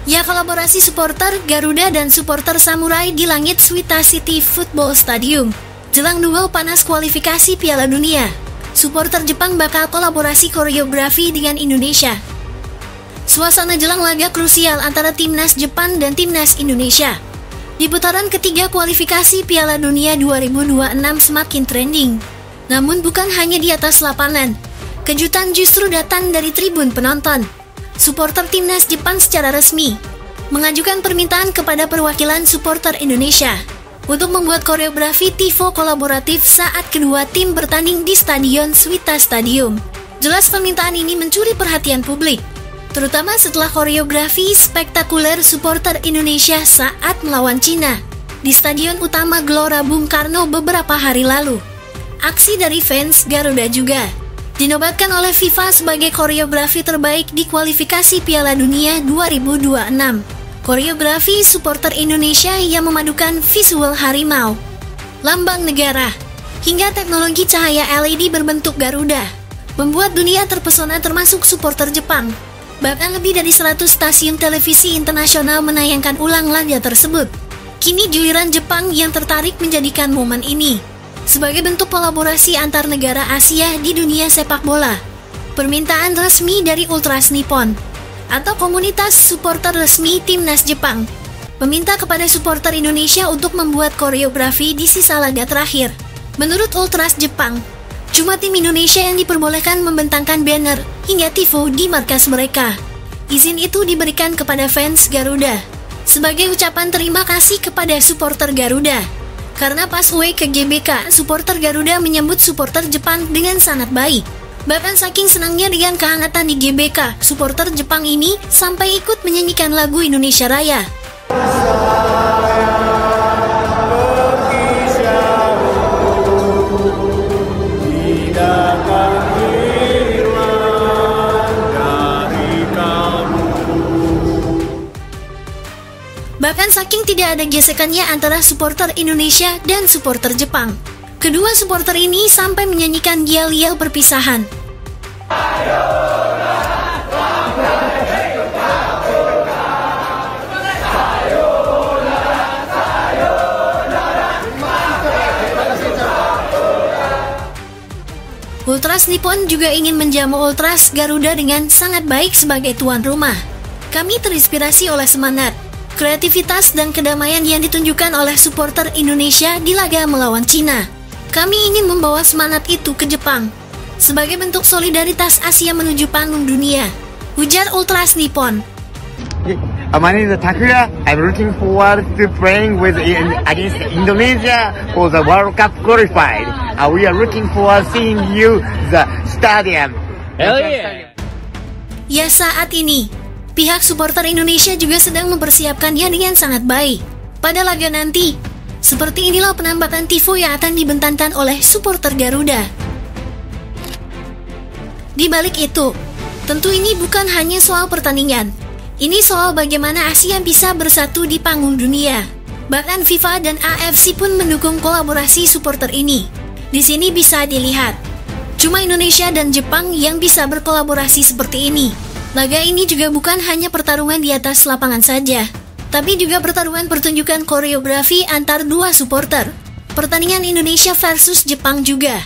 Ya, kolaborasi supporter Garuda dan supporter Samurai di langit Suita City Football Stadium. Jelang duel panas kualifikasi Piala Dunia, supporter Jepang bakal kolaborasi koreografi dengan Indonesia. Suasana jelang laga krusial antara timnas Jepang dan timnas Indonesia di putaran ketiga kualifikasi Piala Dunia 2026 semakin trending. Namun bukan hanya di atas lapangan, kejutan justru datang dari tribun penonton. Supporter timnas Jepang secara resmi mengajukan permintaan kepada perwakilan supporter Indonesia untuk membuat koreografi tifo kolaboratif saat kedua tim bertanding di Stadion Suita Stadium. Jelas permintaan ini mencuri perhatian publik, terutama setelah koreografi spektakuler supporter Indonesia saat melawan Cina di Stadion Utama Gelora Bung Karno beberapa hari lalu. Aksi dari fans Garuda juga dinobatkan oleh FIFA sebagai koreografi terbaik di kualifikasi Piala Dunia 2026. Koreografi supporter Indonesia yang memadukan visual harimau, lambang negara, hingga teknologi cahaya LED berbentuk Garuda membuat dunia terpesona termasuk supporter Jepang. Bahkan lebih dari 100 stasiun televisi internasional menayangkan ulang laga tersebut. Kini giliran Jepang yang tertarik menjadikan momen ini sebagai bentuk kolaborasi antar negara Asia di dunia sepak bola. Permintaan resmi dari Ultras Nippon atau komunitas supporter resmi timnas Jepang meminta kepada supporter Indonesia untuk membuat koreografi di sisa laga terakhir. Menurut Ultras Jepang, cuma tim Indonesia yang diperbolehkan membentangkan banner hingga tifo di markas mereka. Izin itu diberikan kepada fans Garuda sebagai ucapan terima kasih kepada supporter Garuda. Karena pas away ke GBK, supporter Garuda menyambut supporter Jepang dengan sangat baik. Bahkan saking senangnya dengan kehangatan di GBK, supporter Jepang ini sampai ikut menyanyikan lagu Indonesia Raya. Bahkan saking tidak ada gesekannya antara supporter Indonesia dan supporter Jepang, kedua supporter ini sampai menyanyikan yel-yel perpisahan. Ultras Nippon juga ingin menjamu Ultras Garuda dengan sangat baik sebagai tuan rumah. Kami terinspirasi oleh semangat, kreativitas dan kedamaian yang ditunjukkan oleh supporter Indonesia di laga melawan Cina. Kami ingin membawa semangat itu ke Jepang sebagai bentuk solidaritas Asia menuju panggung dunia, ujar Ultras Nippon. My name is Takura. I'm looking forward to playing against Indonesia for the World Cup qualified. We are looking forward seeing you the stadium. Hell yeah. Ya, saat ini pihak supporter Indonesia juga sedang mempersiapkannya dengan sangat baik. Pada laga nanti, seperti inilah penampakan tifo yang akan dibentangkan oleh supporter Garuda. Di balik itu, tentu ini bukan hanya soal pertandingan. Ini soal bagaimana Asia bisa bersatu di panggung dunia. Bahkan FIFA dan AFC pun mendukung kolaborasi supporter ini. Di sini bisa dilihat, cuma Indonesia dan Jepang yang bisa berkolaborasi seperti ini. Laga ini juga bukan hanya pertarungan di atas lapangan saja, tapi juga pertarungan pertunjukan koreografi antar dua supporter. Pertandingan Indonesia versus Jepang juga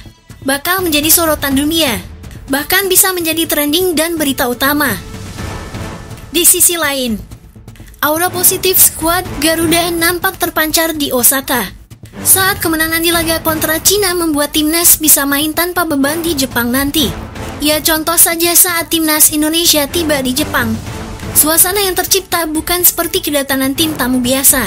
bakal menjadi sorotan dunia, bahkan bisa menjadi trending dan berita utama. Di sisi lain, aura positif skuad Garuda nampak terpancar di Osaka saat kemenangan di laga kontra Cina membuat timnas bisa main tanpa beban di Jepang nanti. Ya, contoh saja saat timnas Indonesia tiba di Jepang. Suasana yang tercipta bukan seperti kedatangan tim tamu biasa.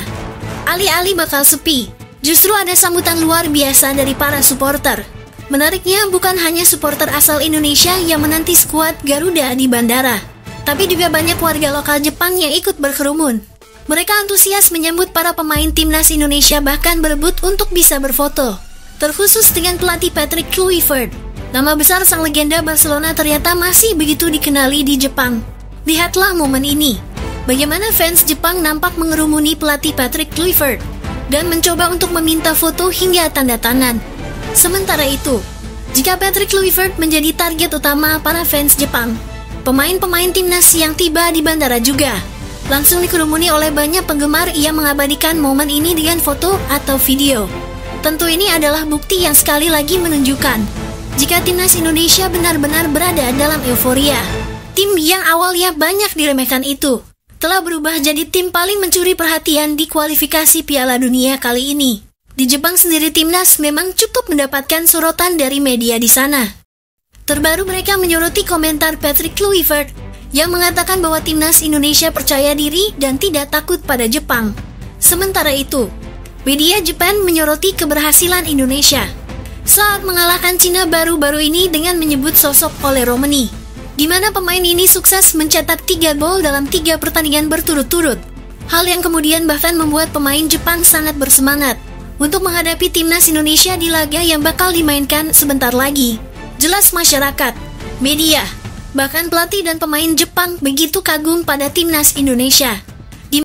Alih-alih bakal sepi, justru ada sambutan luar biasa dari para supporter. Menariknya, bukan hanya supporter asal Indonesia yang menanti skuad Garuda di bandara, tapi juga banyak warga lokal Jepang yang ikut berkerumun. Mereka antusias menyambut para pemain timnas Indonesia, bahkan berebut untuk bisa berfoto, terkhusus dengan pelatih Patrick Kluivert. Nama besar sang legenda Barcelona ternyata masih begitu dikenali di Jepang. Lihatlah momen ini, bagaimana fans Jepang nampak mengerumuni pelatih Patrick Kluivert dan mencoba untuk meminta foto hingga tanda tangan. Sementara itu, jika Patrick Kluivert menjadi target utama para fans Jepang, pemain-pemain timnas yang tiba di bandara juga Langsung dikerumuni oleh banyak penggemar yang mengabadikan momen ini dengan foto atau video. Tentu ini adalah bukti yang sekali lagi menunjukkan jika timnas Indonesia benar-benar berada dalam euforia. Tim yang awalnya banyak diremehkan itu telah berubah jadi tim paling mencuri perhatian di kualifikasi Piala Dunia kali ini. Di Jepang sendiri timnas memang cukup mendapatkan sorotan dari media di sana. Terbaru mereka menyoroti komentar Patrick Kluivert yang mengatakan bahwa timnas Indonesia percaya diri dan tidak takut pada Jepang. Sementara itu, media Jepang menyoroti keberhasilan Indonesia saat mengalahkan Cina baru-baru ini dengan menyebut sosok Ole Romeni, di mana pemain ini sukses mencetak 3 gol dalam 3 pertandingan berturut-turut. Hal yang kemudian bahkan membuat pemain Jepang sangat bersemangat untuk menghadapi timnas Indonesia di laga yang bakal dimainkan sebentar lagi. Jelas masyarakat, media, bahkan pelatih dan pemain Jepang begitu kagum pada timnas Indonesia.